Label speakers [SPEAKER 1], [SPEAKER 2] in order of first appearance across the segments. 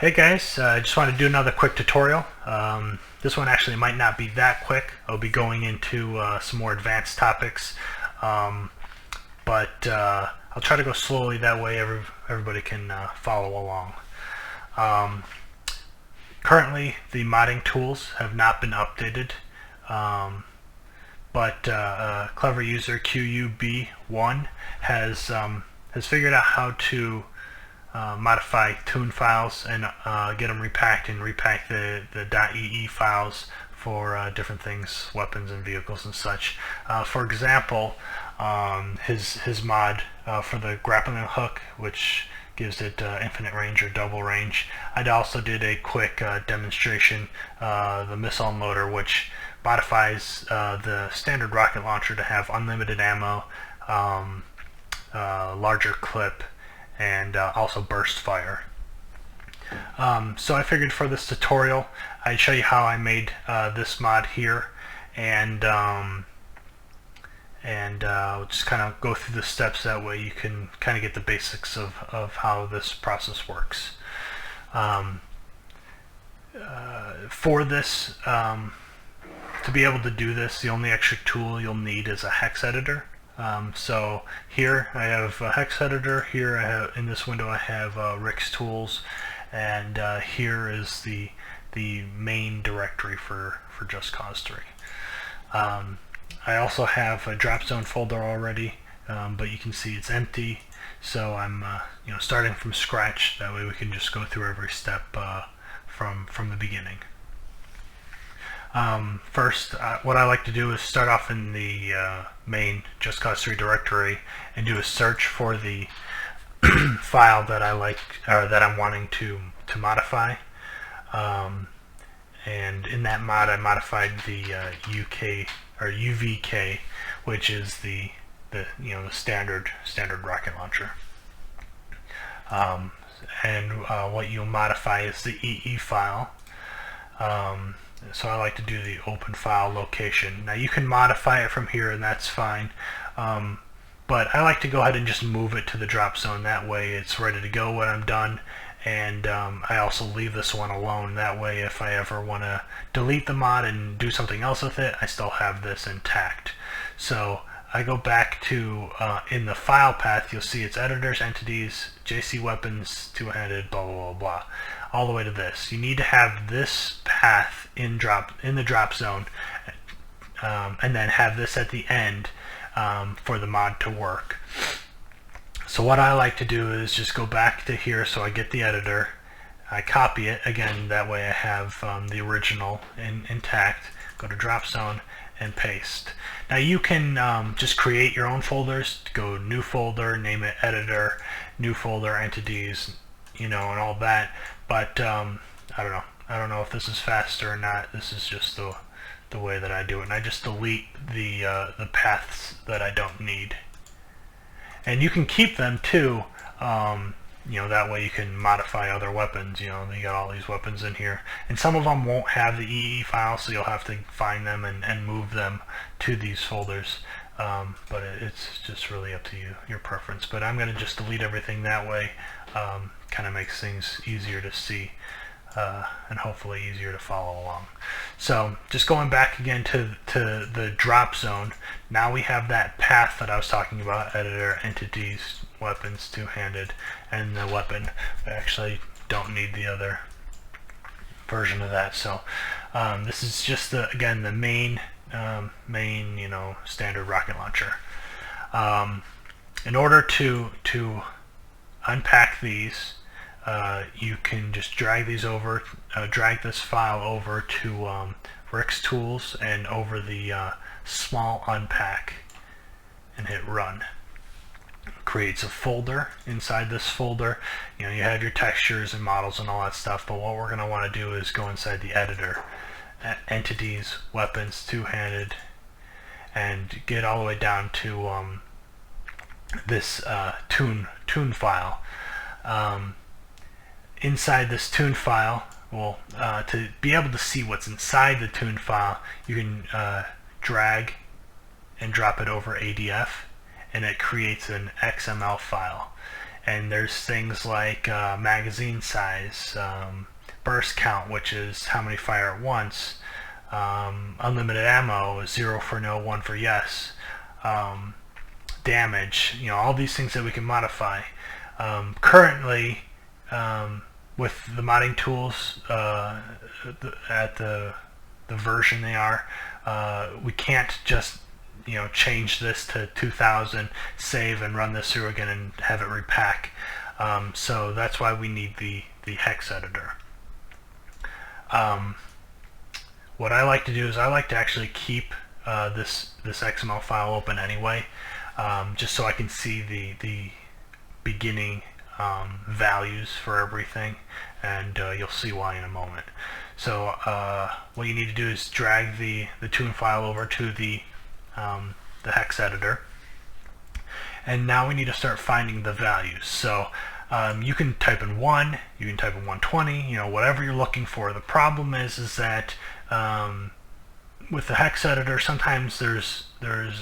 [SPEAKER 1] Hey guys, I just want to do another quick tutorial. This one actually might not be that quick. I'll be going into some more advanced topics, but I'll try to go slowly, that way everybody can follow along. Currently, the modding tools have not been updated, but clever user QUB1 has figured out how to modify tune files and get them repacked and repack the .ee files for different things, weapons and vehicles and such. For example, his mod for the grappling hook, which gives it infinite range or double range. I also did a quick demonstration, the missile motor, which modifies the standard rocket launcher to have unlimited ammo, larger clip, and also burst fire. So I figured for this tutorial I'd show you how I made this mod here, and we'll just kind of go through the steps, that way you can kind of get the basics of how this process works. For this, to be able to do this, the only extra tool you'll need is a hex editor. So here I have a hex editor. Here I have, in this window, I have Rick's tools, and here is the main directory for Just Cause 3. I also have a drop zone folder already, but you can see it's empty. So I'm starting from scratch. That way we can just go through every step from the beginning. First, what I like to do is start off in the main Just Cause 3 directory and do a search for the file that I like, or that I'm wanting to modify. And in that mod, I modified the UK or UVK, which is the standard rocket launcher. And what you'll modify is the EE file. So I like to do the open file location. Now you can modify it from here, and that's fine, but I like to go ahead and just move it to the drop zone. That way it's ready to go when I'm done, and I also leave this one alone. That way if I ever want to delete the mod and do something else with it, I still have this intact. So I go back to, in the file path, you'll see it's editors, entities, JC weapons, two-handed, blah, blah, blah, blah, all the way to this. You need to have this path in the drop zone, and then have this at the end for the mod to work. So what I like to do is just go back to here, so I get the editor, I copy it again, that way I have the original intact, go to drop zone and paste. Now you can just create your own folders. Go new folder, name it editor, new folder, entities, and all that. But I don't know if this is faster or not. This is just the way that I do it, and I just delete the paths that I don't need. And you can keep them too. That way you can modify other weapons. You got all these weapons in here, and some of them won't have the EE file, so you'll have to find them and move them to these folders. But it's just really up to you, your preference. But I'm going to just delete everything that way. Kind of makes things easier to see, and hopefully easier to follow along. So just going back again to the drop zone, now we have that path that I was talking about: editor, entities, weapons, two-handed, and the weapon. I actually don't need the other version of that. So this is just again the main standard rocket launcher. In order to unpack these, you can just drag these over, drag this file over to Rick's tools and over the small unpack, and hit run. Creates a folder. Inside this folder, you have your textures and models and all that stuff, but what we're going to want to do is go inside the editor, entities, weapons, two-handed, and get all the way down to this tune file. Inside this tune file, to be able to see what's inside the tune file, you can drag and drop it over ADF, and it creates an XML file. and there's things like magazine size, burst count, which is how many fire at once, unlimited ammo, 0 for no, 1 for yes, damage, all these things that we can modify. Currently, with the modding tools at the version they are, we can't just change this to 2000, save and run this through again and have it repack. So that's why we need the hex editor. What I like to do is I like to actually keep this XML file open anyway, just so I can see the beginning values for everything, and you'll see why in a moment. So what you need to do is drag the tune file over to the hex editor, and now we need to start finding the values. So you can type in 1, you can type in 120, whatever you're looking for. The problem is that with the hex editor, sometimes there's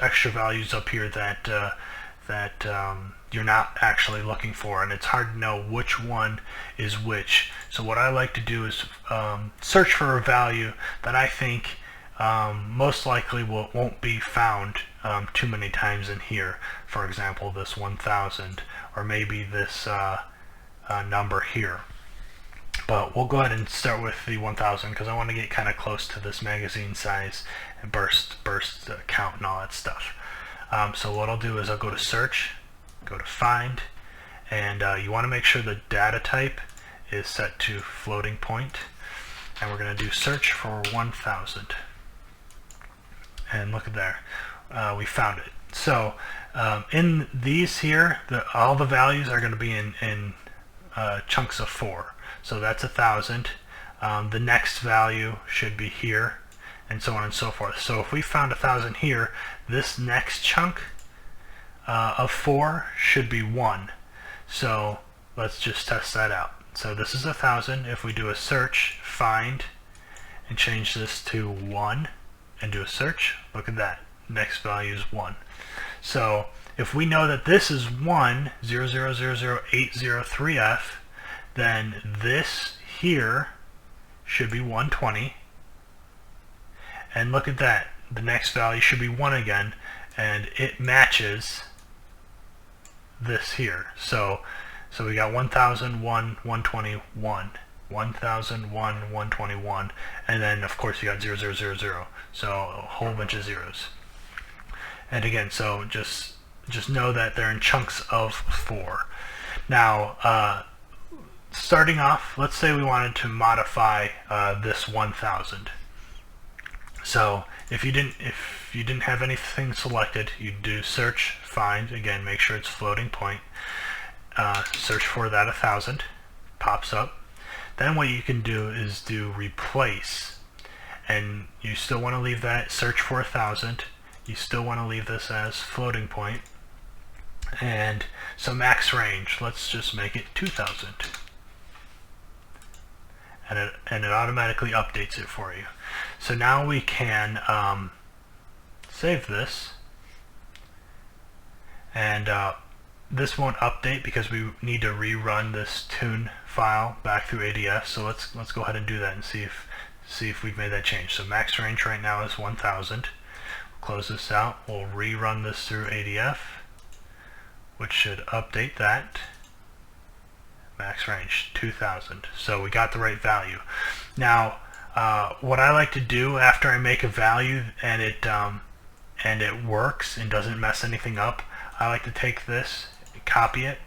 [SPEAKER 1] extra values up here that you're not actually looking for, and it's hard to know which one is which. So what I like to do is search for a value that I think most likely won't be found too many times in here. For example, this 1000, or maybe this number here. But we'll go ahead and start with the 1000 because I want to get kind of close to this magazine size and burst count and all that stuff. So what I'll do is I'll go to search, go to find, and you want to make sure the data type is set to floating point, and we're going to do search for 1000. And look at there, we found it. So in these here, all the values are going to be in chunks of 4. So that's 1000. The next value should be here, and so on and so forth. So if we found 1000 here, this next chunk of 4 should be 1. So let's just test that out. So this is 1000. If we do a search, find, and change this to 1, and do a search, look at that. Next value is 1. So if we know that this is 1, 0000803F, then this here should be 120. And look at that. The next value should be 1 again, and it matches this here. So we got 1001, 121, 1001, 121, and then of course you got 0000. So a whole bunch of zeros. And again, so just know that they're in chunks of 4. Now, starting off, let's say we wanted to modify this 1000. So if you didn't have anything selected, you'd do search, find, again make sure it's floating point, search for that 1000, pops up. Then what you can do is do replace, and you still want to leave that search for 1000. You still want to leave this as floating point, and so max range, let's just make it 2000. And it automatically updates it for you. So now we can save this, and this won't update because we need to rerun this tune file back through ADF. So let's go ahead and do that and see if we've made that change. So max range right now is 1000. Close this out. We'll rerun this through ADF, which should update that. Max range 2000. So we got the right value. Now what I like to do after I make a value and it works and doesn't mess anything up, I like to take this, copy it,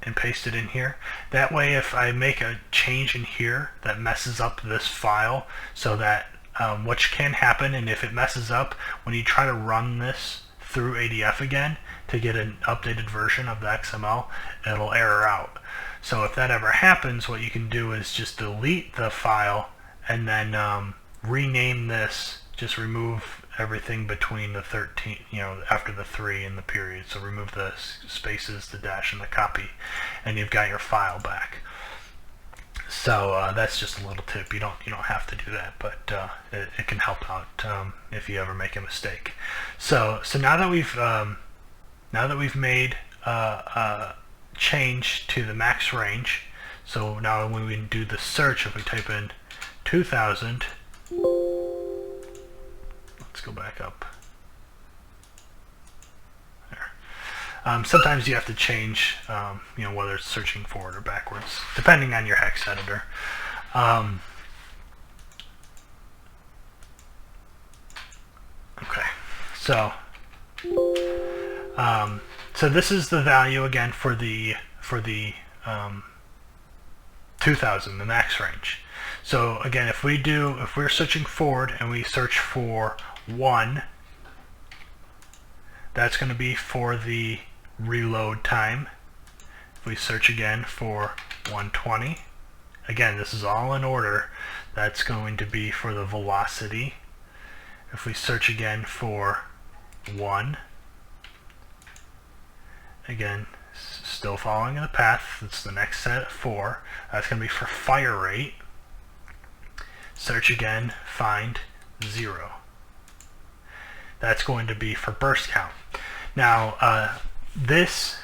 [SPEAKER 1] and paste it in here. That way if I make a change in here that messes up this file, so that which can happen, and if it messes up, when you try to run this through ADF again to get an updated version of the XML, it'll error out. So if that ever happens, what you can do is just delete the file and then rename this, just remove everything between the 13, after the 3 and the period. So remove the spaces, the dash, and the copy, and you've got your file back. So that's just a little tip. You don't have to do that, but it can help out if you ever make a mistake. So now that we've made change to the max range. So now when we do the search, if we type in 2000, let's go back up. There. Sometimes you have to change, whether it's searching forward or backwards, depending on your hex editor. Okay, so this is the value again for the 2000, the max range. So again, if we're searching forward and we search for 1, that's going to be for the reload time. If we search again for 120, again, this is all in order, that's going to be for the velocity. If we search again for 1, again, still following the path, it's the next set, 4, that's going to be for fire rate. Search again, find 0. That's going to be for burst count. Now, this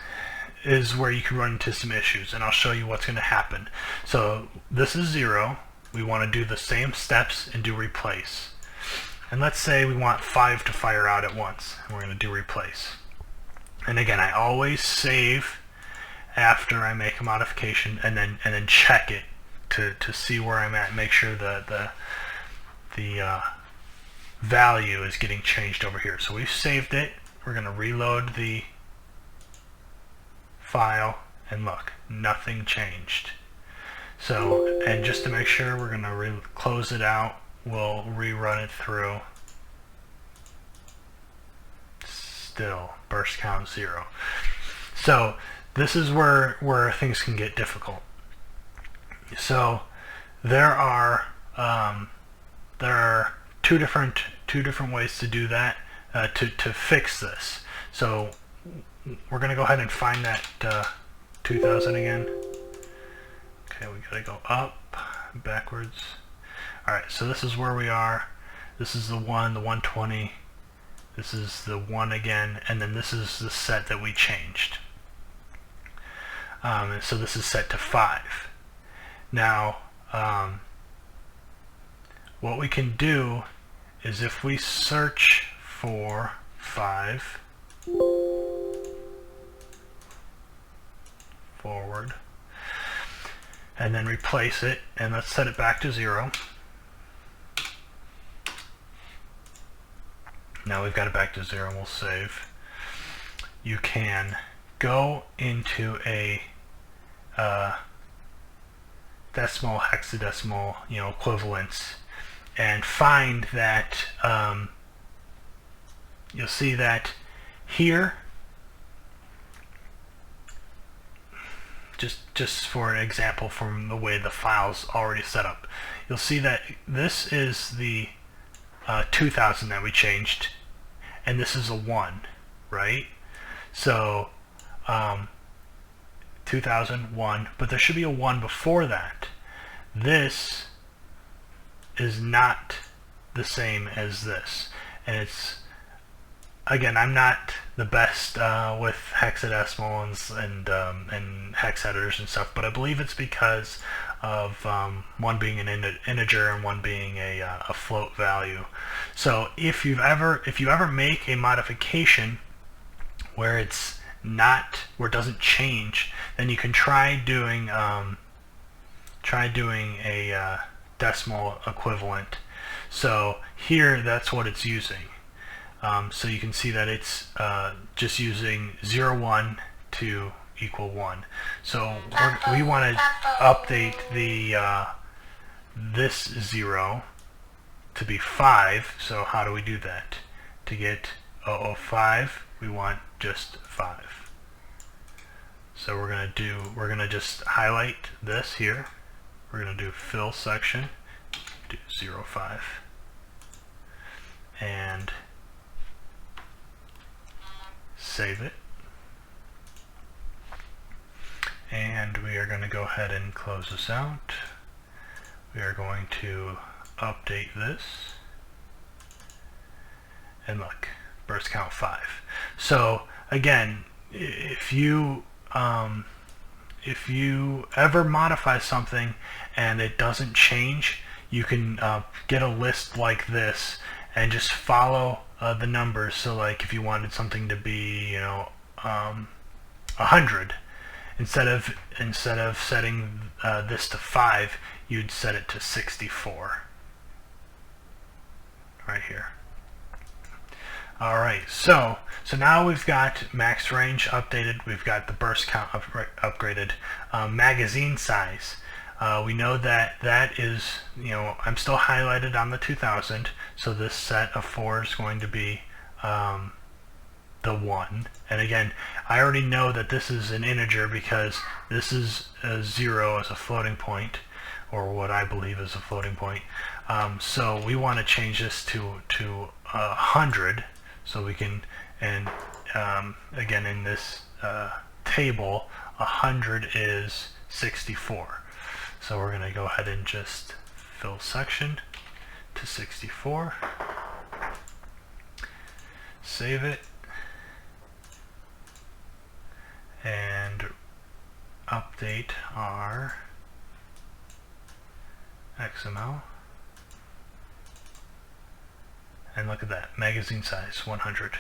[SPEAKER 1] is where you can run into some issues, and I'll show you what's going to happen. So this is 0. We want to do the same steps and do replace. And let's say we want 5 to fire out at once, and we're going to do replace. And again, I always save after I make a modification, and then check it to see where I'm at, make sure that the value is getting changed over here. So we've saved it. We're going to reload the file, and look, nothing changed. So, and just to make sure, we're going to close it out. We'll rerun it through. Still, burst count 0. So this is where things can get difficult. So there are two different ways to do that, to fix this. So we're going to go ahead and find that 2000 again. Okay, we got to go up, backwards. Alright, so this is where we are. This is the 1, the 120. This is the 1 again, and then this is the set that we changed. And so this is set to 5. Now, what we can do is if we search for 5, forward, and then replace it, and let's set it back to 0. Now we've got it back to 0, and we'll save. You can go into a decimal, hexadecimal, equivalence, and find that you'll see that here, just for an example from the way the file's already set up, you'll see that this is the 2000 that we changed, and this is a 1, right? So 2001, but there should be a 1 before that. This is not the same as this, and it's, again, I'm not the best with hexadecimal and hex editors and stuff, but I believe it's because of one being an integer and one being a float value. So if you ever make a modification where it doesn't change, then you can try doing a decimal equivalent. So here, that's what it's using. So you can see that it's just using 0, 1 to equal 1. So we want to update this 0 to be 5. So how do we do that? To get 005, we want just 5. So we're gonna just highlight this here. We're gonna do fill section, do 05, and save it. And we are going to go ahead and close this out. We are going to update this, and look, burst count 5. So again, if you if you ever modify something and it doesn't change, you can get a list like this and just follow the numbers. So like if you wanted something to be 100, instead of setting this to 5, you'd set it to 64 right here. Alright, so now we've got max range updated, we've got the burst count upgraded, magazine size. We know that is, I'm still highlighted on the 2000, so this set of 4 is going to be the 1. And again, I already know that this is an integer because this is a 0 as a floating point, or what I believe is a floating point. So we want to change this to 100, so we can, and again in this table, 100 is 64. So we're going to go ahead and just fill section to 64, save it, and update our XML. And look at that, magazine size 100.